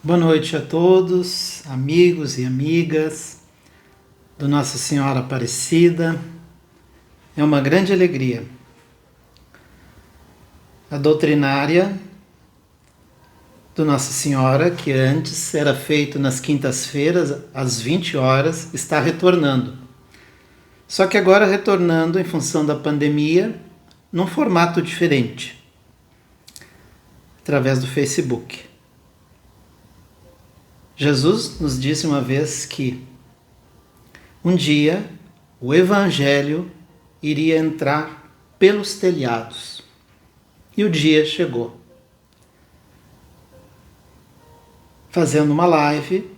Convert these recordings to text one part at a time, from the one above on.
Boa noite a todos, amigos e amigas do Nossa Senhora Aparecida. É uma grande alegria. A doutrinária do Nossa Senhora, que antes era feito nas quintas-feiras, às 20 horas, está retornando. Só que agora retornando em função da pandemia, num formato diferente, através do Facebook. Jesus nos disse uma vez que um dia o Evangelho iria entrar pelos telhados. E o dia chegou. Fazendo uma live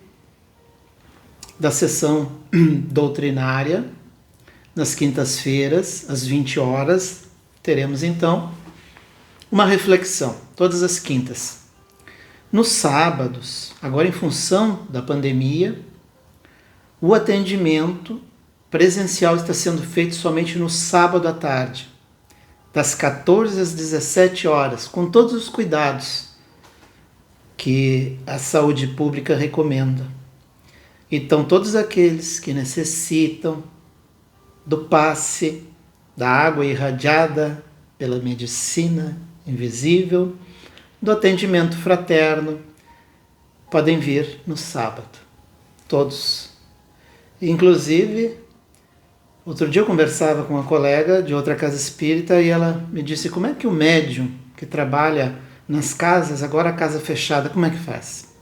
da sessão doutrinária, nas quintas-feiras, às 20 horas, teremos então uma reflexão, todas as quintas. Nos sábados, agora em função da pandemia, o atendimento presencial está sendo feito somente no sábado à tarde, das 14 às 17 horas, com todos os cuidados que a saúde pública recomenda. Então, todos aqueles que necessitam do passe da água irradiada pela medicina invisível, do atendimento fraterno, podem vir no sábado, todos. Inclusive, outro dia eu conversava com uma colega de outra casa espírita e ela me disse como é que o médium que trabalha nas casas, agora a casa fechada, como é que faz?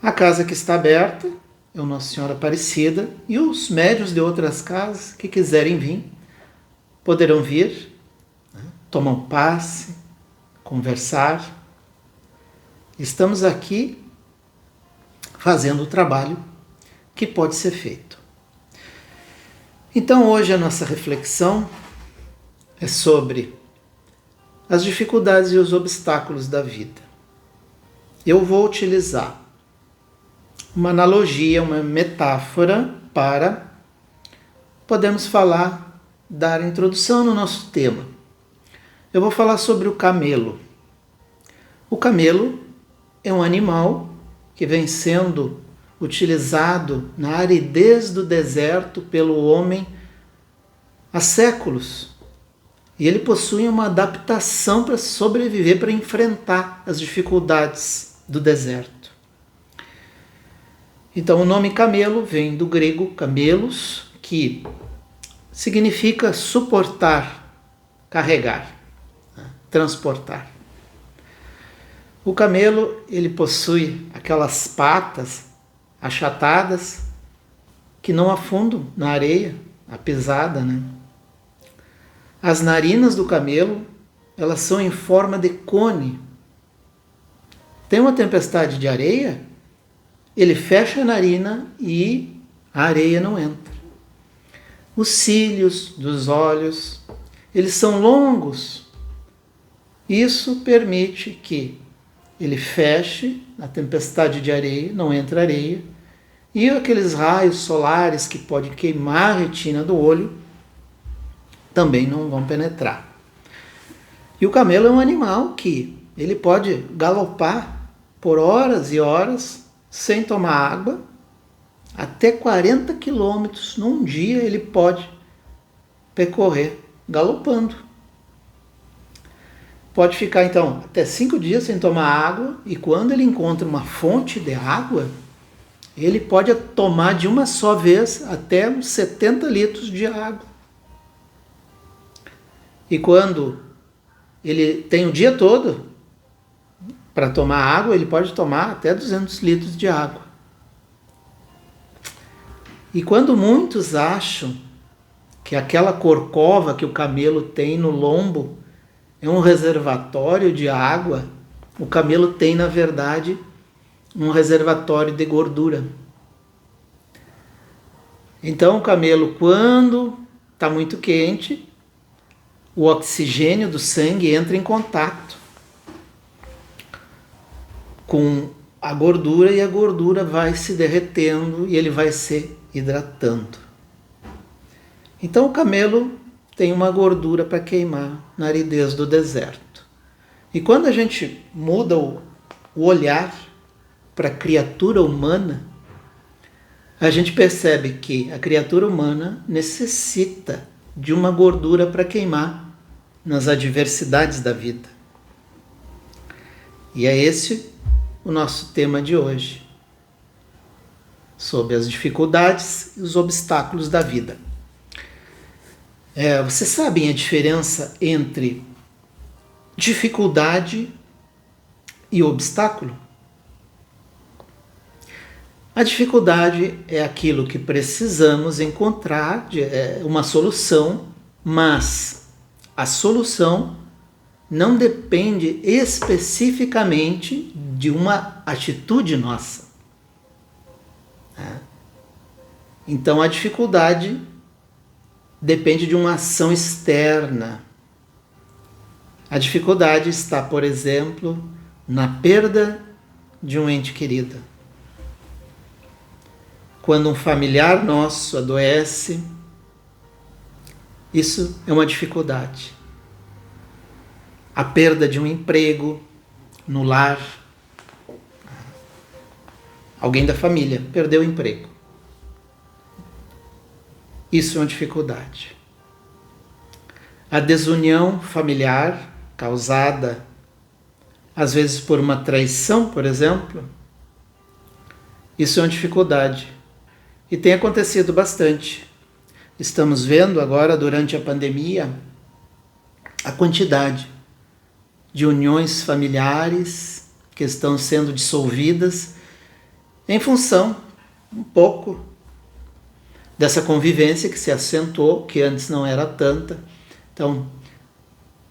A casa que está aberta é o Nossa Senhora Aparecida e os médiuns de outras casas que quiserem vir, poderão vir, tomar um passe, conversar. Estamos aqui fazendo o trabalho que pode ser feito. Então hoje a nossa reflexão é sobre as dificuldades e os obstáculos da vida. Eu vou utilizar uma analogia, uma metáfora para podermos falar, dar introdução no nosso tema. Eu vou falar sobre o camelo. O camelo é um animal que vem sendo utilizado na aridez do deserto pelo homem há séculos. E ele possui uma adaptação para sobreviver, para enfrentar as dificuldades do deserto. Então o nome camelo vem do grego camelos, que significa suportar, carregar, transportar. O camelo, ele possui aquelas patas achatadas que não afundam na areia, a pisada, né? As narinas do camelo, elas são em forma de cone. Tem uma tempestade de areia, ele fecha a narina e a areia não entra. Os cílios dos olhos, eles são longos. Isso permite que ele feche na tempestade de areia, não entra areia, e aqueles raios solares que podem queimar a retina do olho também não vão penetrar. E o camelo é um animal que ele pode galopar por horas e horas sem tomar água, até 40 quilômetros num dia ele pode percorrer galopando. Pode ficar, então, até 5 dias sem tomar água, e quando ele encontra uma fonte de água, ele pode tomar de uma só vez até uns 70 litros de água. E quando ele tem o dia todo para tomar água, ele pode tomar até 200 litros de água. E quando muitos acham que aquela corcova que o camelo tem no lombo é um reservatório de água, o camelo tem, na verdade, um reservatório de gordura. Então, o camelo, quando está muito quente, o oxigênio do sangue entra em contato com a gordura e a gordura vai se derretendo e ele vai se hidratando. Então, o camelo tem uma gordura para queimar na aridez do deserto. E quando a gente muda o olhar para a criatura humana, a gente percebe que a criatura humana necessita de uma gordura para queimar nas adversidades da vida. E é esse o nosso tema de hoje, sobre as dificuldades e os obstáculos da vida. Vocês sabem a diferença entre dificuldade e obstáculo? A dificuldade é aquilo que precisamos encontrar, uma solução, mas a solução não depende especificamente de uma atitude nossa. Então a dificuldade depende de uma ação externa. A dificuldade está, por exemplo, na perda de um ente querido. Quando um familiar nosso adoece, isso é uma dificuldade. A perda de um emprego no lar. Alguém da família perdeu o emprego. Isso é uma dificuldade. A desunião familiar causada, às vezes por uma traição, por exemplo, isso é uma dificuldade. E tem acontecido bastante. Estamos vendo agora, durante a pandemia, a quantidade de uniões familiares que estão sendo dissolvidas em função, um pouco, dessa convivência que se acentuou, que antes não era tanta. Então,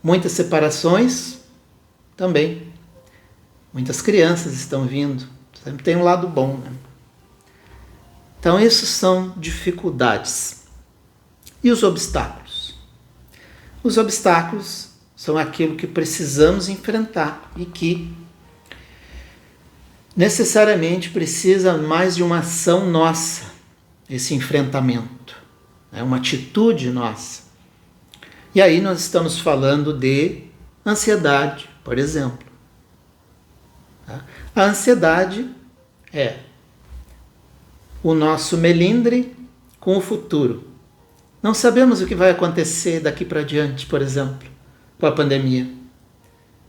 muitas separações também. Muitas crianças estão vindo. Sempre tem um lado bom, né? Então, isso são dificuldades. E os obstáculos? Os obstáculos são aquilo que precisamos enfrentar e que necessariamente precisa mais de uma ação nossa, esse enfrentamento, uma atitude nossa. E aí nós estamos falando de ansiedade, por exemplo. A ansiedade é o nosso melindre com o futuro. Não sabemos o que vai acontecer daqui para diante, por exemplo, com a pandemia.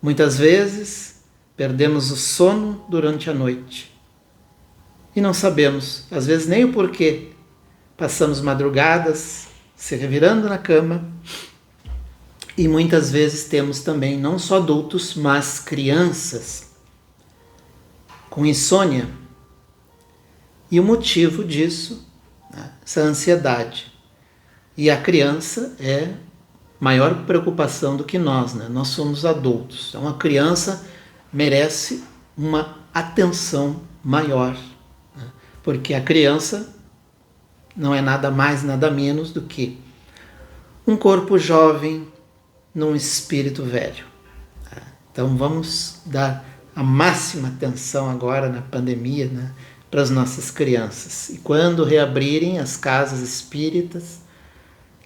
Muitas vezes perdemos o sono durante a noite. E não sabemos, às vezes, nem o porquê. Passamos madrugadas se revirando na cama. E muitas vezes temos também, não só adultos, mas crianças com insônia. E o motivo disso, essa ansiedade. E a criança é maior preocupação do que nós, né? Nós somos adultos. Então a criança merece uma atenção maior, né? Porque a criança não é nada mais, nada menos do que um corpo jovem num espírito velho. Então vamos dar a máxima atenção agora na pandemia, né, para as nossas crianças. E quando reabrirem as casas espíritas,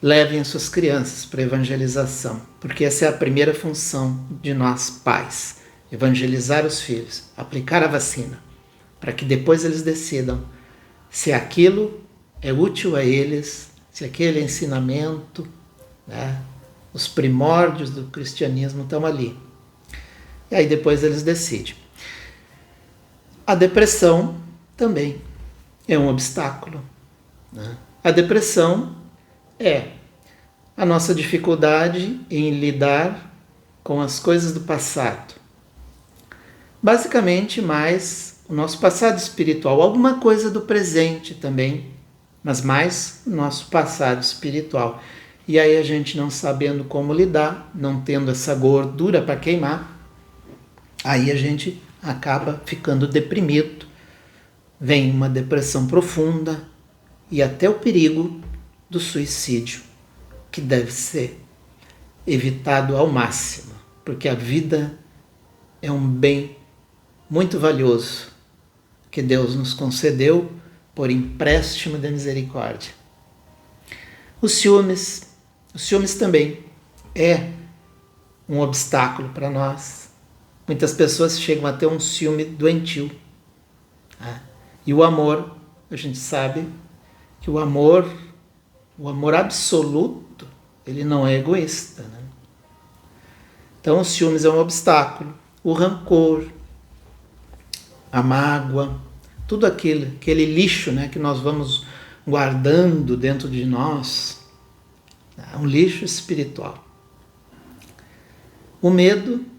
levem as suas crianças para a evangelização, porque essa é a primeira função de nós pais, evangelizar os filhos, aplicar a vacina, para que depois eles decidam se aquilo é útil a eles, se aquele ensinamento, né, os primórdios do cristianismo estão ali. E aí depois eles decidem. A depressão também é um obstáculo, né? A depressão é a nossa dificuldade em lidar com as coisas do passado. Basicamente, mais o nosso passado espiritual, alguma coisa do presente também, mas mais o nosso passado espiritual. E aí a gente não sabendo como lidar, não tendo essa gordura para queimar, aí a gente acaba ficando deprimido, vem uma depressão profunda e até o perigo do suicídio, que deve ser evitado ao máximo, porque a vida é um bem muito valioso que Deus nos concedeu por empréstimo da misericórdia. Os ciúmes também é um obstáculo para nós. Muitas pessoas chegam a ter um ciúme doentio. Né? E o amor, a gente sabe que o amor absoluto, ele não é egoísta. Né? Então, os ciúmes é um obstáculo. O rancor, a mágoa, tudo aquele lixo, né, que nós vamos guardando dentro de nós, é um lixo espiritual. O medo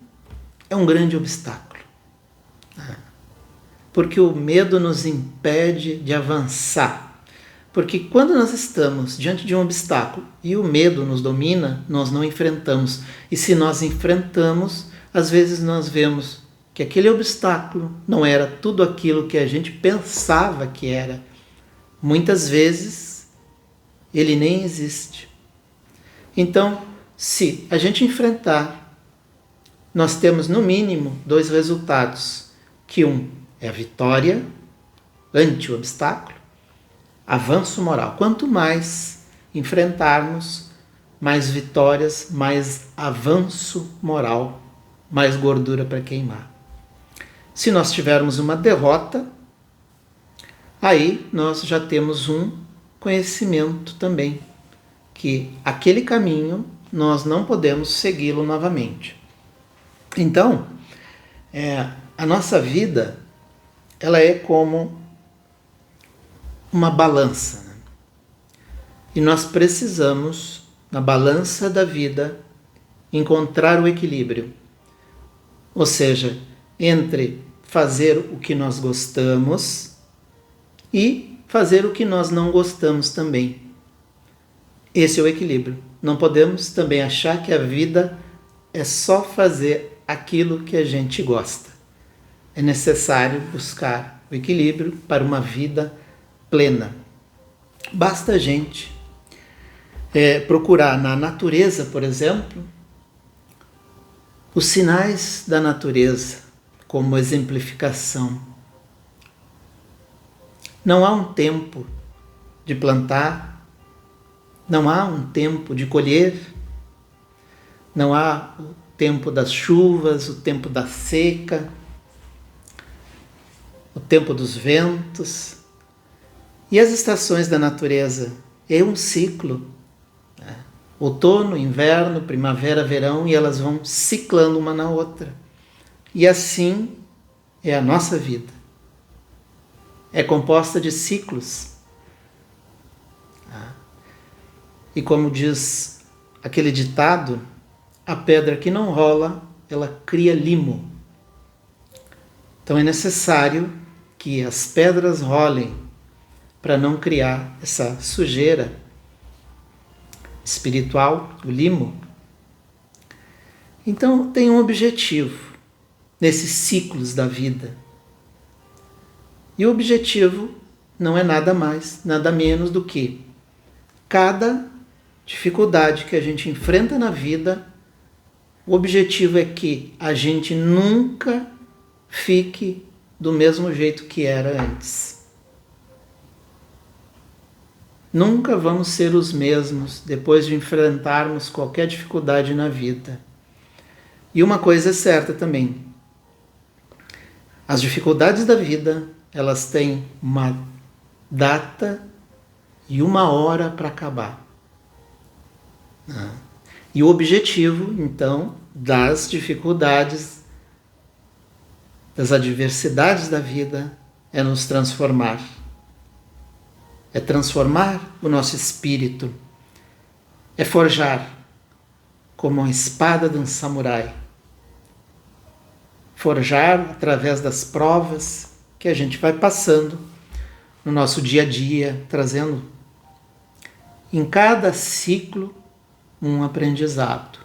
é um grande obstáculo, né, porque o medo nos impede de avançar. Porque quando nós estamos diante de um obstáculo e o medo nos domina, nós não enfrentamos. E se nós enfrentamos, às vezes nós vemos que aquele obstáculo não era tudo aquilo que a gente pensava que era. Muitas vezes ele nem existe. Então, se a gente enfrentar, nós temos no mínimo 2 resultados, que um é a vitória ante o obstáculo, avanço moral. Quanto mais enfrentarmos, mais vitórias, mais avanço moral, mais gordura para queimar. Se nós tivermos uma derrota, aí nós já temos um conhecimento também, que aquele caminho nós não podemos segui-lo novamente. Então, a nossa vida, ela é como uma balança. Né? E nós precisamos, na balança da vida, encontrar o equilíbrio. Ou seja, entre fazer o que nós gostamos e fazer o que nós não gostamos também. Esse é o equilíbrio. Não podemos também achar que a vida é só fazer aquilo que a gente gosta. É necessário buscar o equilíbrio para uma vida plena. Basta a gente procurar na natureza, por exemplo, os sinais da natureza como exemplificação. Não há um tempo de plantar, não há um tempo de colher, não há o tempo das chuvas, o tempo da seca, o tempo dos ventos. E as estações da natureza é um ciclo. Né? Outono, inverno, primavera, verão, e elas vão ciclando uma na outra. E assim é a nossa vida. É composta de ciclos. E como diz aquele ditado, a pedra que não rola, ela cria limo. Então é necessário que as pedras rolem para não criar essa sujeira espiritual, o limo. Então tem um objetivo nesses ciclos da vida. E o objetivo não é nada mais, nada menos do que cada dificuldade que a gente enfrenta na vida, o objetivo é que a gente nunca fique do mesmo jeito que era antes. Nunca vamos ser os mesmos depois de enfrentarmos qualquer dificuldade na vida. E uma coisa é certa também. As dificuldades da vida, elas têm uma data e uma hora para acabar. E o objetivo, então, das dificuldades, das adversidades da vida, é nos transformar. É transformar o nosso espírito. É forjar como a espada de um samurai. Forjar através das provas que a gente vai passando no nosso dia a dia, trazendo em cada ciclo um aprendizado.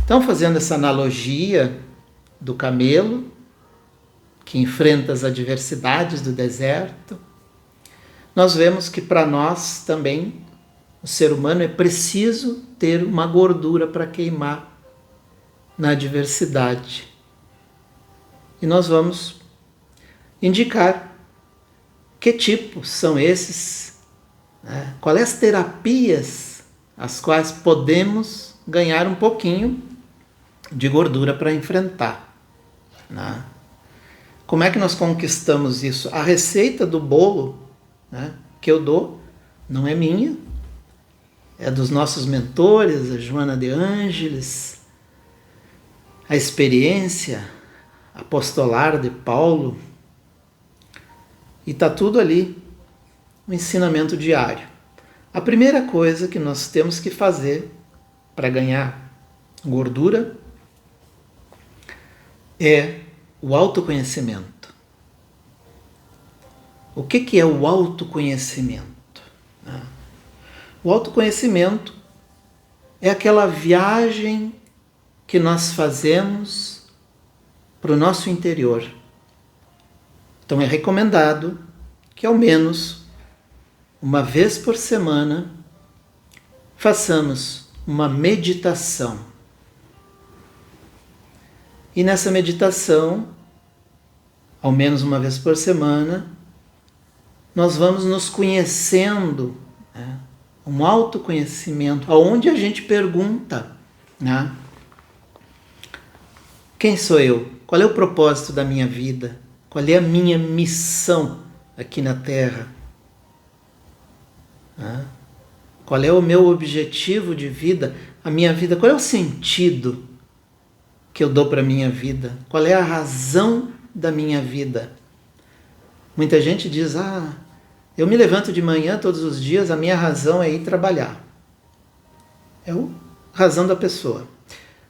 Então, fazendo essa analogia do camelo, que enfrenta as adversidades do deserto, nós vemos que para nós também, o ser humano, é preciso ter uma gordura para queimar na adversidade. E nós vamos indicar que tipos são esses, né? Quais as terapias as quais podemos ganhar um pouquinho de gordura para enfrentar, né? Como é que nós conquistamos isso? A receita do bolo, né, que eu dou não é minha, é dos nossos mentores, a Joana de Ângeles, a experiência apostolar de Paulo, e está tudo ali, um ensinamento diário. A primeira coisa que nós temos que fazer para ganhar gordura é o autoconhecimento. O que é o autoconhecimento? O autoconhecimento é aquela viagem que nós fazemos para o nosso interior. Então é recomendado que ao menos uma vez por semana façamos uma meditação. E nessa meditação, ao menos uma vez por semana, nós vamos nos conhecendo, né? Um autoconhecimento, onde a gente pergunta, né? Quem sou eu? Qual é o propósito da minha vida? Qual é a minha missão aqui na Terra? Né? Qual é o meu objetivo de vida? A minha vida, qual é o sentido que eu dou para a minha vida? Qual é a razão da minha vida? Muita gente diz, eu me levanto de manhã todos os dias, a minha razão é ir trabalhar. É a razão da pessoa.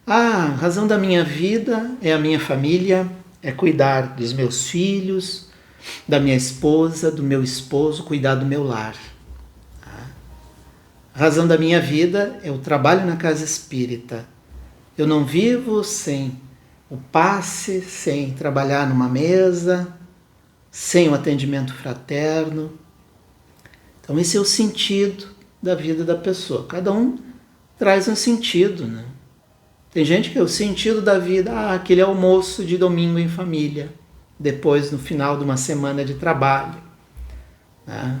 A razão da minha vida é a minha família, é cuidar dos meus filhos, da minha esposa, do meu esposo, cuidar do meu lar. A razão da minha vida é o trabalho na casa espírita. Eu não vivo sem o passe, sem trabalhar numa mesa, sem o atendimento fraterno. Então esse é o sentido da vida da pessoa. Cada um traz um sentido, né? Tem gente que é o sentido da vida, aquele almoço de domingo em família, depois no final de uma semana de trabalho, né?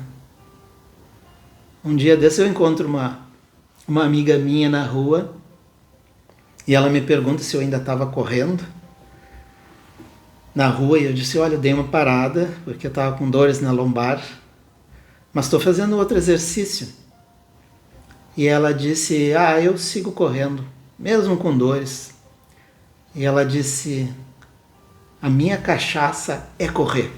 Um dia desse eu encontro uma amiga minha na rua e ela me pergunta se eu ainda estava correndo na rua, e eu disse, olha, eu dei uma parada porque eu estava com dores na lombar, mas estou fazendo outro exercício. E ela disse, eu sigo correndo, mesmo com dores. E ela disse, a minha cachaça é correr.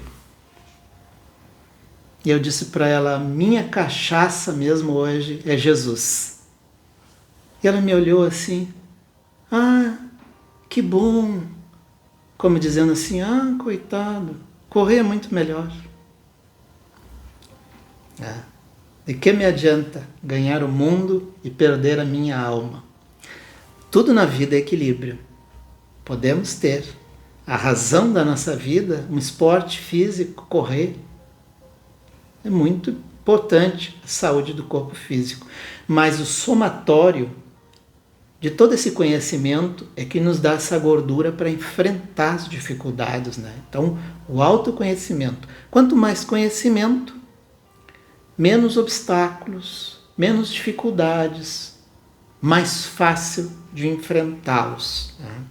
E eu disse para ela, minha cachaça mesmo hoje é Jesus. E ela me olhou assim, que bom. Como dizendo assim, coitado, correr é muito melhor. De que me adianta ganhar o mundo e perder a minha alma? Tudo na vida é equilíbrio. Podemos ter a razão da nossa vida, um esporte físico, correr. É muito importante a saúde do corpo físico. Mas o somatório de todo esse conhecimento é que nos dá essa gordura para enfrentar as dificuldades, né? Então, o autoconhecimento. Quanto mais conhecimento, menos obstáculos, menos dificuldades, mais fácil de enfrentá-los, né?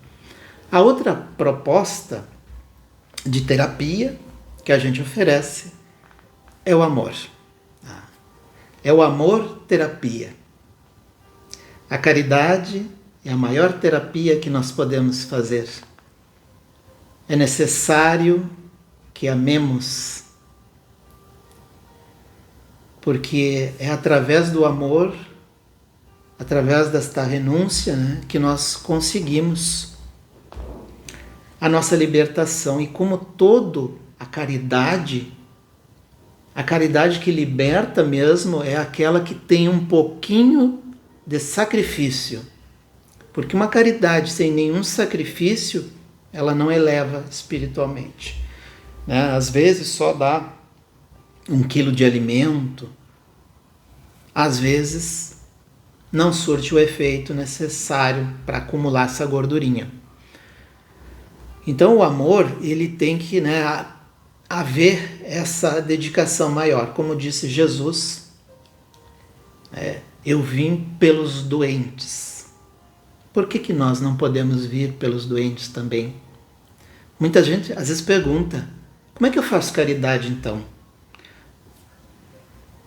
A outra proposta de terapia que a gente oferece é o amor. É o amor-terapia. A caridade é a maior terapia que nós podemos fazer. É necessário que amemos, porque é através do amor, através desta renúncia, né, que nós conseguimos a nossa libertação. E como todo a caridade que liberta mesmo é aquela que tem um pouquinho de sacrifício. Porque uma caridade sem nenhum sacrifício, ela não eleva espiritualmente, né? Às vezes só dá 1 quilo de alimento, às vezes não surte o efeito necessário para acumular essa gordurinha. Então o amor, ele tem que, né, haver essa dedicação maior. Como disse Jesus, eu vim pelos doentes. por que nós não podemos vir pelos doentes também? Muita gente às vezes pergunta, como é que eu faço caridade então?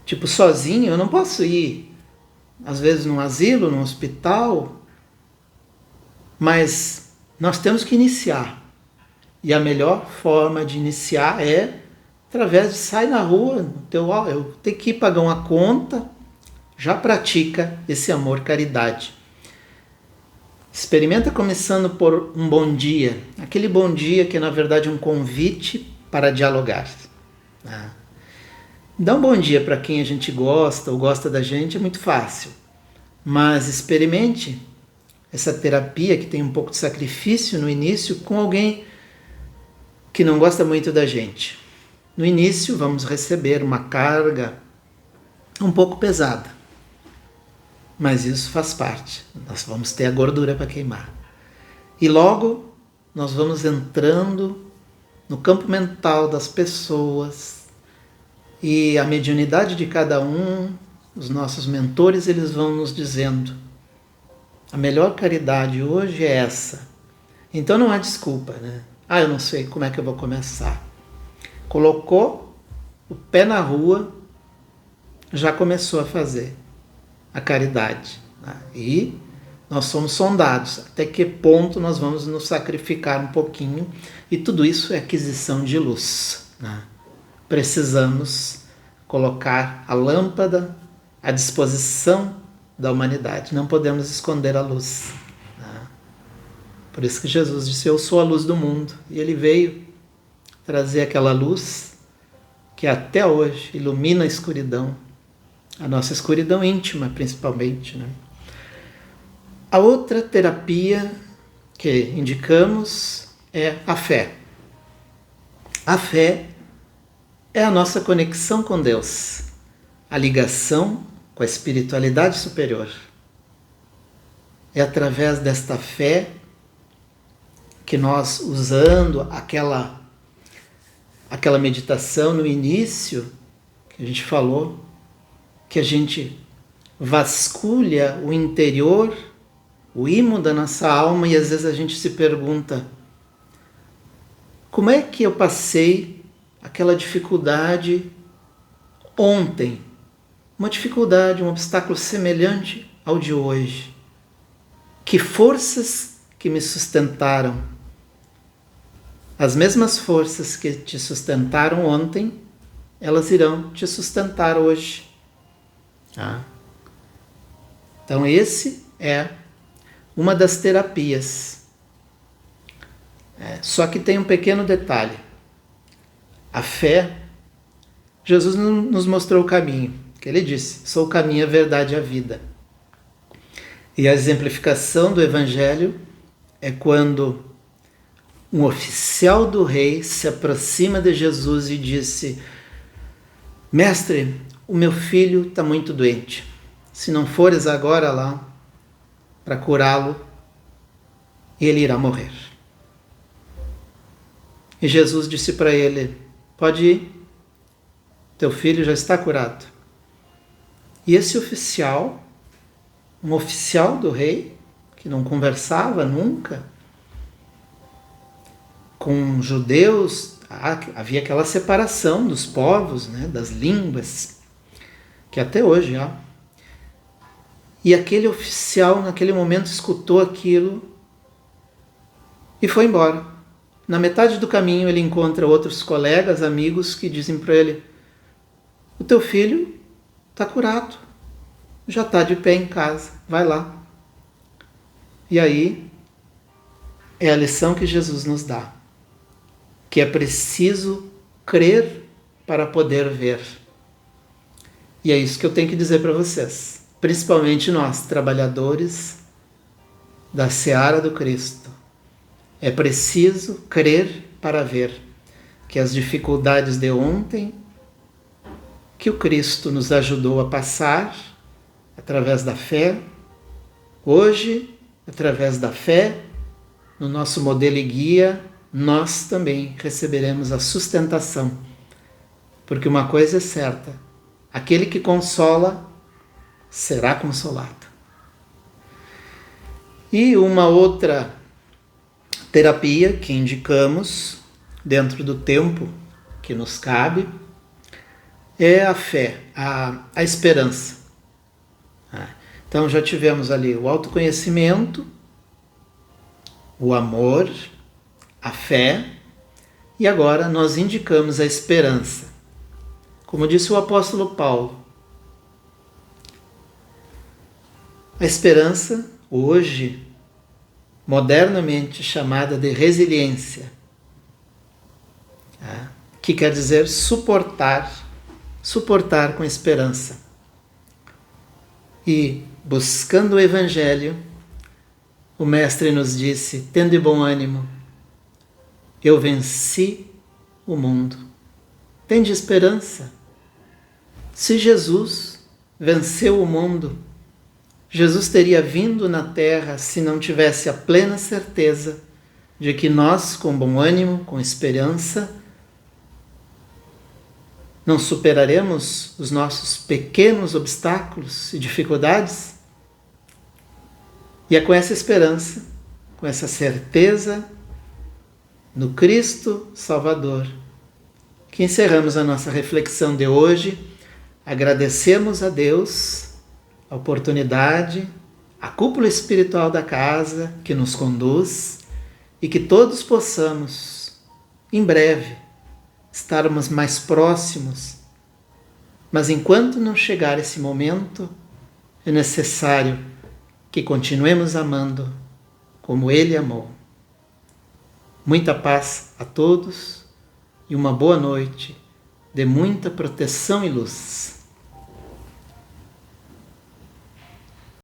Tipo, sozinho eu não posso ir, às vezes num asilo, num hospital, mas nós temos que iniciar. E a melhor forma de iniciar é através de sair na rua, eu tenho que ir pagar uma conta, já pratica esse amor caridade. Experimenta começando por um bom dia, aquele bom dia que é na verdade um convite para dialogar. Dar um bom dia para quem a gente gosta ou gosta da gente é muito fácil, mas experimente essa terapia que tem um pouco de sacrifício no início com alguém que não gosta muito da gente. No início vamos receber uma carga um pouco pesada, mas isso faz parte. Nós vamos ter a gordura para queimar. E logo nós vamos entrando no campo mental das pessoas e a mediunidade de cada um, os nossos mentores, eles vão nos dizendo: a melhor caridade hoje é essa. Então não há desculpa, né? Eu não sei como é que eu vou começar. Colocou o pé na rua, já começou a fazer a caridade. E nós somos sondados até que ponto nós vamos nos sacrificar um pouquinho, e tudo isso é aquisição de luz. Precisamos colocar a lâmpada à disposição da humanidade, não podemos esconder a luz. Por isso que Jesus disse: eu sou a luz do mundo, e ele veio trazer aquela luz que até hoje ilumina a escuridão, a nossa escuridão íntima principalmente. A outra terapia que indicamos é a fé. A fé é a nossa conexão com Deus, a ligação com a espiritualidade superior. É através desta fé que nós, usando aquela meditação no início, que a gente falou, que a gente vasculha o interior, o imo da nossa alma, e às vezes a gente se pergunta: como é que eu passei aquela dificuldade ontem? Uma dificuldade, um obstáculo semelhante ao de hoje. Que forças que me sustentaram? As mesmas forças que te sustentaram ontem, elas irão te sustentar hoje. Então esse é uma das terapias. Só que tem um pequeno detalhe. A fé, Jesus nos mostrou o caminho, que ele disse: sou o caminho, a verdade e a vida. E a exemplificação do Evangelho é quando um oficial do rei se aproxima de Jesus e disse: mestre, o meu filho está muito doente. Se não fores agora lá para curá-lo, ele irá morrer. E Jesus disse para ele: pode ir, teu filho já está curado. E esse oficial, um oficial do rei, que não conversava nunca com judeus, havia aquela separação dos povos, das línguas, que até hoje há. E aquele oficial, naquele momento, escutou aquilo e foi embora. Na metade do caminho, ele encontra outros colegas, amigos, que dizem para ele: o teu filho está curado, já está de pé em casa, vai lá. E aí é a lição que Jesus nos dá, que é preciso crer para poder ver. E é isso que eu tenho que dizer para vocês, principalmente nós, trabalhadores da seara do Cristo. É preciso crer para ver que as dificuldades de ontem, que o Cristo nos ajudou a passar através da fé, hoje, através da fé, no nosso modelo e guia, nós também receberemos a sustentação. Porque uma coisa é certa: aquele que consola será consolado. E uma outra terapia que indicamos, dentro do tempo que nos cabe, é a fé, a esperança. Então já tivemos ali o autoconhecimento, o amor, a fé, e agora nós indicamos a esperança. Como disse o apóstolo Paulo, a esperança, hoje, modernamente chamada de resiliência, que quer dizer suportar com esperança. E, buscando o Evangelho, o Mestre nos disse: tende bom ânimo, eu venci o mundo. Tende esperança. Se Jesus venceu o mundo, Jesus teria vindo na Terra se não tivesse a plena certeza de que nós, com bom ânimo, com esperança, não superaremos os nossos pequenos obstáculos e dificuldades? E é com essa esperança, com essa certeza no Cristo Salvador, que encerramos a nossa reflexão de hoje. Agradecemos a Deus a oportunidade, a cúpula espiritual da casa que nos conduz, e que todos possamos, em breve, estarmos mais próximos. Mas enquanto não chegar esse momento, é necessário que continuemos amando como Ele amou. Muita paz a todos e uma boa noite de muita proteção e luz.